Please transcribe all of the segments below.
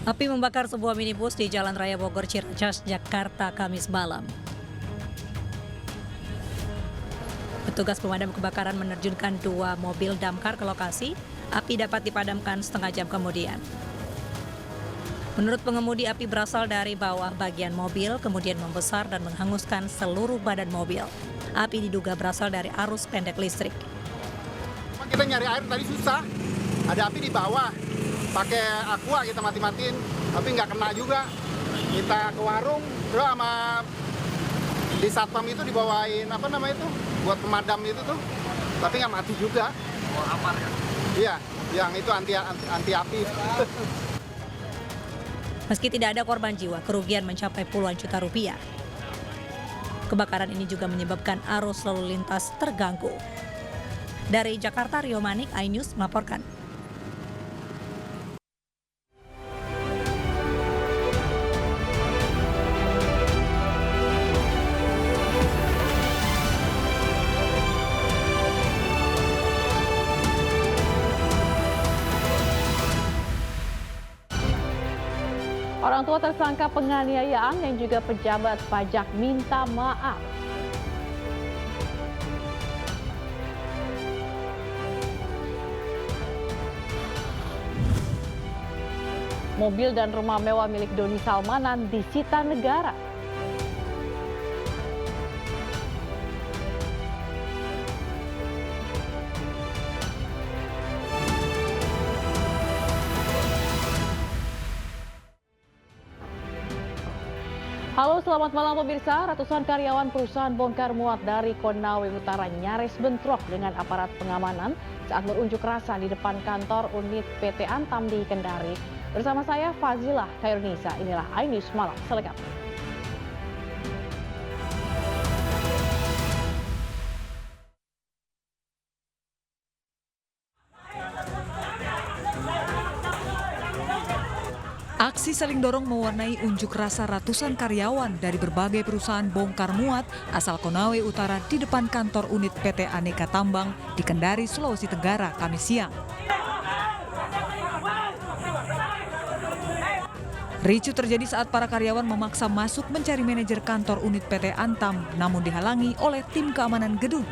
Api membakar sebuah minibus di Jalan Raya Bogor Ciracas, Jakarta, Kamis malam. Petugas pemadam kebakaran menerjunkan 2 mobil damkar ke lokasi. Api dapat dipadamkan setengah jam kemudian. Menurut pengemudi, api berasal dari bawah bagian mobil, kemudian membesar dan menghanguskan seluruh badan mobil. Api diduga berasal dari arus pendek listrik. Kita nyari air tadi susah, ada api di bawah. Pakai aqua kita mati-matiin, tapi nggak kena juga. Kita ke warung, terus sama di satpam itu dibawain apa namanya itu, buat pemadam itu tuh, tapi nggak mati juga. Oh, aman ya? Iya, yang itu anti api. Meski tidak ada korban jiwa, kerugian mencapai puluhan juta rupiah. Kebakaran ini juga menyebabkan arus lalu lintas terganggu. Dari Jakarta, Rio Manik, iNews melaporkan. Orang tua tersangka penganiayaan yang juga pejabat pajak minta maaf. Mobil dan rumah mewah milik Doni Salmanan disita negara. Halo, selamat malam pemirsa. Ratusan karyawan perusahaan bongkar muat dari Konawe Utara nyaris bentrok dengan aparat pengamanan saat berunjuk rasa di depan kantor unit PT Antam di Kendari. Bersama saya Fazilah Khairunisa, inilah iNews Malam selengkapnya. Aksi saling dorong mewarnai unjuk rasa ratusan karyawan dari berbagai perusahaan bongkar muat asal Konawe Utara di depan kantor unit PT Aneka Tambang di Kendari, Sulawesi Tenggara, Kamis siang. Ricuh terjadi saat para karyawan memaksa masuk mencari manajer kantor unit PT Antam, namun dihalangi oleh tim keamanan gedung.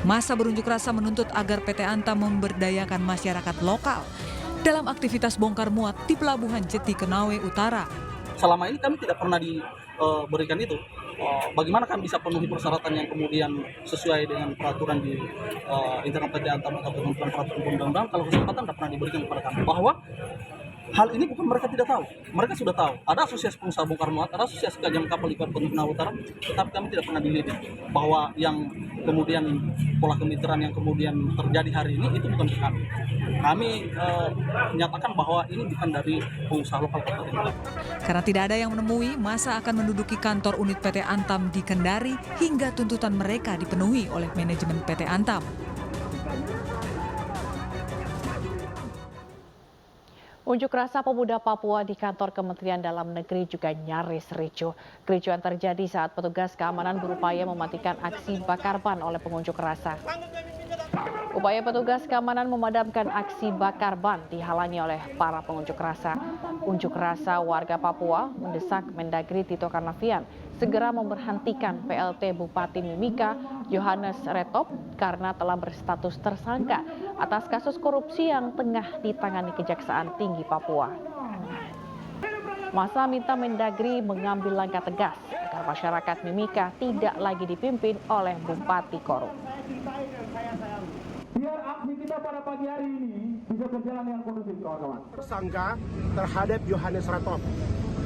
Massa berunjuk rasa menuntut agar PT Antam memberdayakan masyarakat lokal dalam aktivitas bongkar muat di Pelabuhan Jeti Konawe Utara. Selama ini kami tidak pernah diberikan itu. Bagaimana kami bisa penuhi persyaratan yang kemudian sesuai dengan peraturan di internal PT Antam atau ketentuan peraturan undang-undang, kalau kesempatan tidak pernah diberikan kepada kami. Bahwa hal ini bukan mereka tidak tahu, mereka sudah tahu. Ada asosiasi pengusaha bongkar muat, ada asosiasi kajian kapal ikan Konawe Utara, tetapi kami tidak pernah dilidik bahwa yang kemudian pola kemitraan yang kemudian terjadi hari ini itu bukan kami. Kami menyatakan bahwa ini bukan dari pengusaha lokal Kota Kendari. Karena tidak ada yang menemui, massa akan menduduki kantor unit PT Antam di Kendari hingga tuntutan mereka dipenuhi oleh manajemen PT Antam. Unjuk rasa pemuda Papua di kantor Kementerian Dalam Negeri juga nyaris ricuh. Kericuan terjadi saat petugas keamanan berupaya mematikan aksi bakar ban oleh pengunjuk rasa. Upaya petugas keamanan memadamkan aksi bakar ban dihalangi oleh para pengunjuk rasa. Unjuk rasa warga Papua mendesak Mendagri Tito Karnavian segera memberhentikan PLT Bupati Mimika Yohanes Retop karena telah berstatus tersangka atas kasus korupsi yang tengah ditangani Kejaksaan Tinggi Papua. Massa minta Mendagri mengambil langkah tegas agar masyarakat Mimika tidak lagi dipimpin oleh Bupati korup. Biar aksi kita pada pagi hari ini bisa berjalan dengan kondusif, kawan-kawan. Tersangka terhadap Yohanes Retop,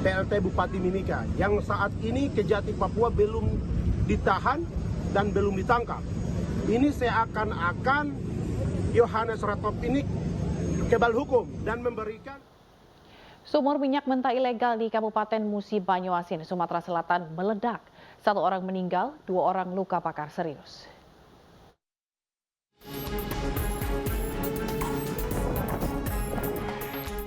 PLT Bupati Mimika, yang saat ini Kejati Papua belum ditahan dan belum ditangkap. Ini seakan-akan Yohanes Retop ini kebal hukum dan memberikan. Sumur minyak mentah ilegal di Kabupaten Musi Banyuasin, Sumatera Selatan meledak. 1 orang meninggal, 2 orang luka bakar serius.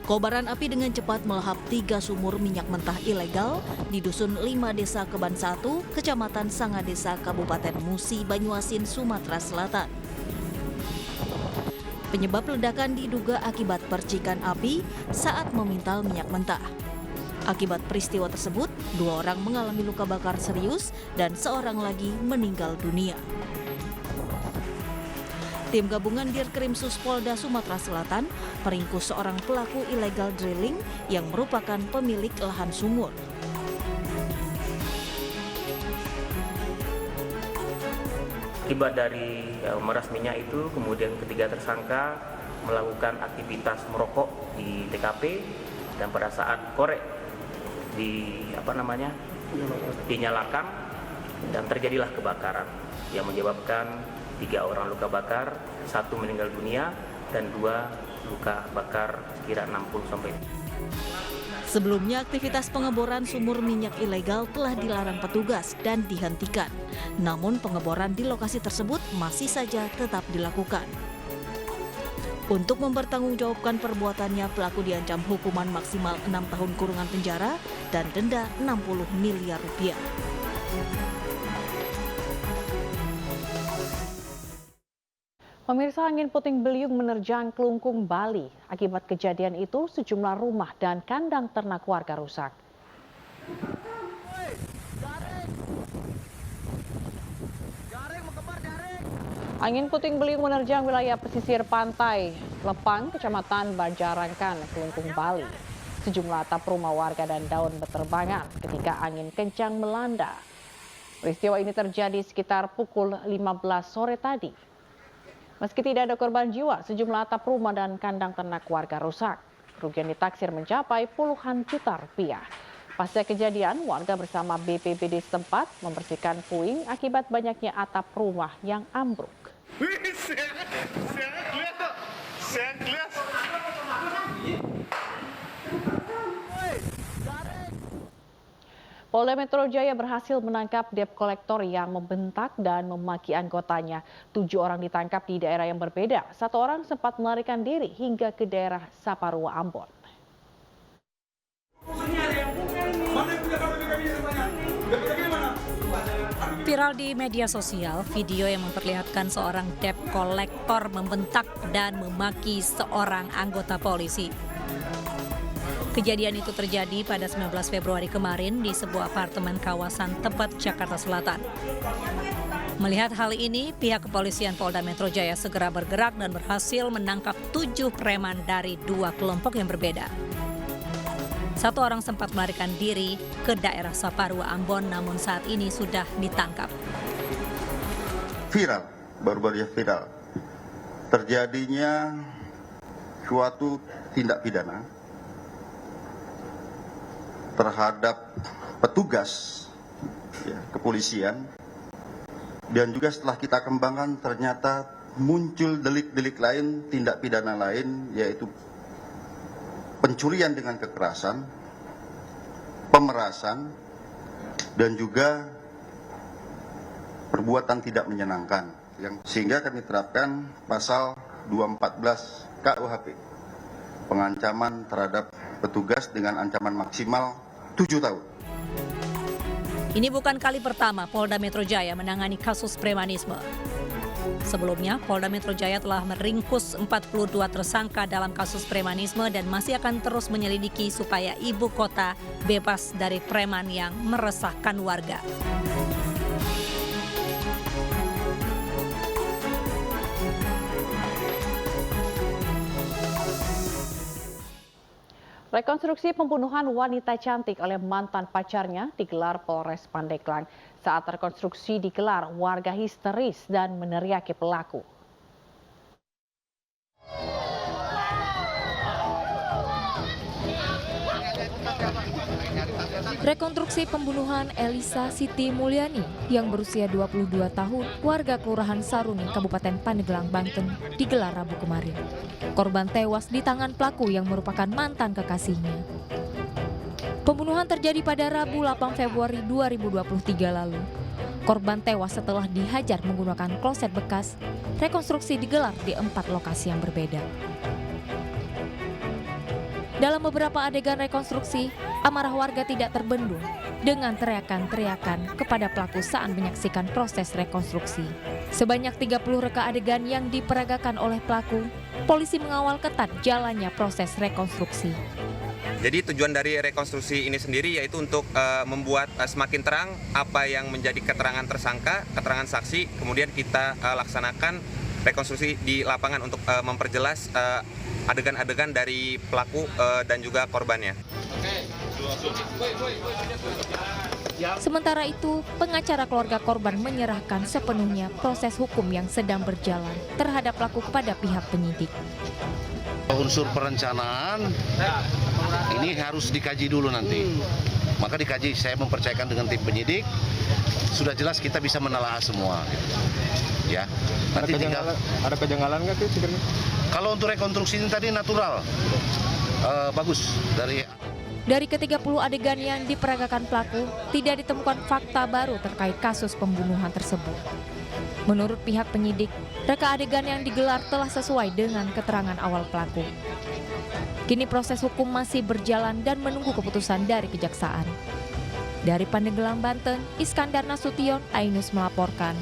Kobaran api dengan cepat melahap 3 sumur minyak mentah ilegal di Dusun 5 Desa Keban 1, Kecamatan Sangadesa, Kabupaten Musi Banyuasin, Sumatera Selatan. Penyebab ledakan diduga akibat percikan api saat memintal minyak mentah. Akibat peristiwa tersebut, 2 orang mengalami luka bakar serius dan seorang lagi meninggal dunia. Tim gabungan Dirkrimsus Polda Sumatera Selatan meringkus seorang pelaku illegal drilling yang merupakan pemilik lahan sumur. Akibat dari meras minyak itu, kemudian ketiga tersangka melakukan aktivitas merokok di TKP dan pada saat korek dinyalakan dan terjadilah kebakaran yang menyebabkan 3 orang luka bakar, 1 meninggal dunia dan 2 luka bakar sekira 60 sampai. Sebelumnya, aktivitas pengeboran sumur minyak ilegal telah dilarang petugas dan dihentikan. Namun pengeboran di lokasi tersebut masih saja tetap dilakukan. Untuk mempertanggungjawabkan perbuatannya, pelaku diancam hukuman maksimal 6 tahun kurungan penjara dan denda 60 miliar rupiah. Pemirsa, angin puting beliung menerjang Klungkung, Bali. Akibat kejadian itu, sejumlah rumah dan kandang ternak warga rusak. Angin puting beliung menerjang wilayah pesisir pantai Lepang, Kecamatan Banjarangkan, Klungkung, Bali. Sejumlah atap rumah warga dan daun berterbangan ketika angin kencang melanda. Peristiwa ini terjadi sekitar pukul 15 sore tadi. Meski tidak ada korban jiwa, sejumlah atap rumah dan kandang ternak warga rusak. Kerugian ditaksir mencapai puluhan juta rupiah. Pasca kejadian, warga bersama BPBD setempat membersihkan puing akibat banyaknya atap rumah yang ambruk. Polda Metro Jaya berhasil menangkap debt kolektor yang membentak dan memaki anggotanya. 7 orang ditangkap di daerah yang berbeda. 1 orang sempat melarikan diri hingga ke daerah Saparua, Ambon. Viral di media sosial, video yang memperlihatkan seorang debt kolektor membentak dan memaki seorang anggota polisi. Kejadian itu terjadi pada 19 Februari kemarin di sebuah apartemen kawasan Tebet, Jakarta Selatan. Melihat hal ini, pihak kepolisian Polda Metro Jaya segera bergerak dan berhasil menangkap 7 preman dari 2 kelompok yang berbeda. 1 orang sempat melarikan diri ke daerah Saparua, Ambon, namun saat ini sudah ditangkap. Viral, baru-baru viral. Terjadinya suatu tindak pidana terhadap petugas kepolisian, dan juga setelah kita kembangkan ternyata muncul delik-delik lain, tindak pidana lain, yaitu pencurian dengan kekerasan, pemerasan, dan juga perbuatan tidak menyenangkan, sehingga kami terapkan pasal 214 KUHP, pengancaman terhadap petugas dengan ancaman maksimal 7 tahun. Ini bukan kali pertama Polda Metro Jaya menangani kasus premanisme. Sebelumnya, Polda Metro Jaya telah meringkus 42 tersangka dalam kasus premanisme dan masih akan terus menyelidiki supaya ibu kota bebas dari preman yang meresahkan warga. Rekonstruksi pembunuhan wanita cantik oleh mantan pacarnya digelar Polres Pandeglang. Saat rekonstruksi digelar, warga histeris dan meneriaki pelaku. Rekonstruksi pembunuhan Elisa Siti Mulyani yang berusia 22 tahun, warga Kelurahan Saruning, Kabupaten Pandeglang, Banten, digelar Rabu kemarin. Korban tewas di tangan pelaku yang merupakan mantan kekasihnya. Pembunuhan terjadi pada Rabu 8 Februari 2023 lalu. Korban tewas setelah dihajar menggunakan kloset bekas. Rekonstruksi digelar di 4 lokasi yang berbeda. Dalam beberapa adegan rekonstruksi, amarah warga tidak terbendung dengan teriakan-teriakan kepada pelaku saat menyaksikan proses rekonstruksi. Sebanyak 30 reka adegan yang diperagakan oleh pelaku polisi mengawal ketat jalannya proses rekonstruksi. Jadi tujuan dari rekonstruksi ini sendiri yaitu untuk membuat semakin terang apa yang menjadi keterangan tersangka, keterangan saksi, kemudian kita laksanakan rekonstruksi di lapangan untuk memperjelas adegan-adegan dari pelaku dan juga korbannya. Sementara itu, pengacara keluarga korban menyerahkan sepenuhnya proses hukum yang sedang berjalan terhadap pelaku kepada pihak penyidik. Unsur perencanaan ini harus dikaji dulu nanti. Maka dikaji, saya mempercayakan dengan tim penyidik. Sudah jelas kita bisa menelaah semua. Ya. Nanti ada kejanggalan nggak sih sebenarnya? Kalau untuk rekonstruksi ini tadi natural, bagus Dari ke-30 adegan yang diperagakan pelaku, tidak ditemukan fakta baru terkait kasus pembunuhan tersebut. Menurut pihak penyidik, reka adegan yang digelar telah sesuai dengan keterangan awal pelaku. Kini proses hukum masih berjalan dan menunggu keputusan dari kejaksaan. Dari Pandeglang, Banten, Iskandar Nasution, Ainus melaporkan.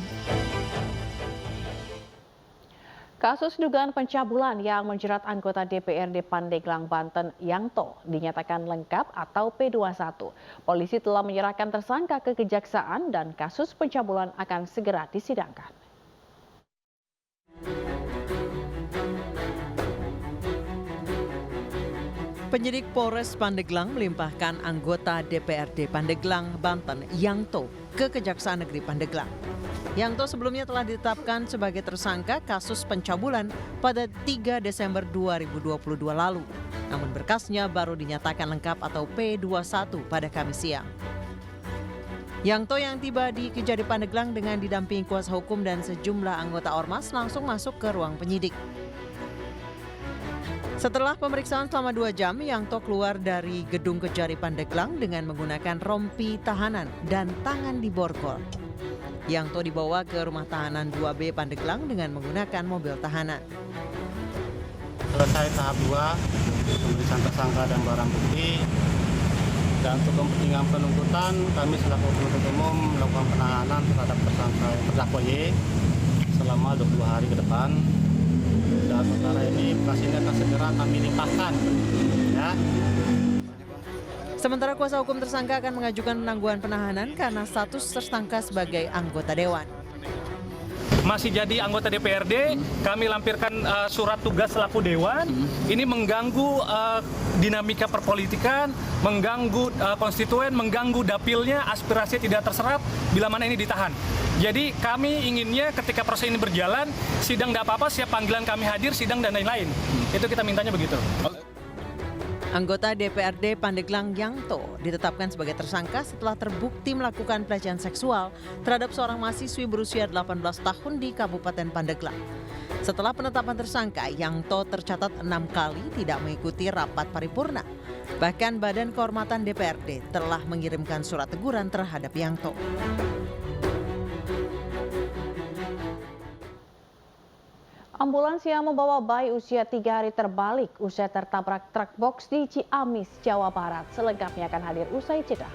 Kasus dugaan pencabulan yang menjerat anggota DPRD Pandeglang, Banten, Yangto dinyatakan lengkap atau P21. Polisi telah menyerahkan tersangka ke kejaksaan dan kasus pencabulan akan segera disidangkan. Penyidik Polres Pandeglang melimpahkan anggota DPRD Pandeglang, Banten, Yangto ke Kejaksaan Negeri Pandeglang. Yangto sebelumnya telah ditetapkan sebagai tersangka kasus pencabulan pada 3 Desember 2022 lalu. Namun berkasnya baru dinyatakan lengkap atau P21 pada Kamis siang. Yangto yang tiba di Kejari Pandeglang dengan didampingi kuasa hukum dan sejumlah anggota Ormas langsung masuk ke ruang penyidik. Setelah pemeriksaan selama 2 jam, Yangto keluar dari gedung Kejari Pandeglang dengan menggunakan rompi tahanan dan tangan diborgol. Yangto dibawa ke rumah tahanan 2B Pandeglang dengan menggunakan mobil tahanan. Selesai tahap 2, pemeriksaan tersangka dan barang bukti. Dan untuk kepentingan penuntutan, kami selaku penuntut umum melakukan penahanan terhadap tersangka terdakwa Y selama 22 hari ke depan. Dan perkara ini pastinya akan segera kami limpahkan. Ya. Sementara kuasa hukum tersangka akan mengajukan penangguhan penahanan karena status tersangka sebagai anggota dewan. Masih jadi anggota DPRD, kami lampirkan surat tugas selaku dewan. Ini mengganggu dinamika perpolitikan, mengganggu konstituen, mengganggu dapilnya, aspirasi tidak terserap bila mana ini ditahan. Jadi kami inginnya ketika proses ini berjalan, sidang tidak apa-apa, siap panggilan kami hadir, sidang dan lain-lain. Itu kita mintanya begitu. Anggota DPRD Pandeglang Yangto ditetapkan sebagai tersangka setelah terbukti melakukan pelecehan seksual terhadap seorang mahasiswi berusia 18 tahun di Kabupaten Pandeglang. Setelah penetapan tersangka, Yangto tercatat 6 kali tidak mengikuti rapat paripurna. Bahkan Badan Kehormatan DPRD telah mengirimkan surat teguran terhadap Yangto. Ambulans yang membawa bayi usia 3 hari terbalik usai tertabrak truk box di Ciamis, Jawa Barat. Selengkapnya akan hadir usai jeda.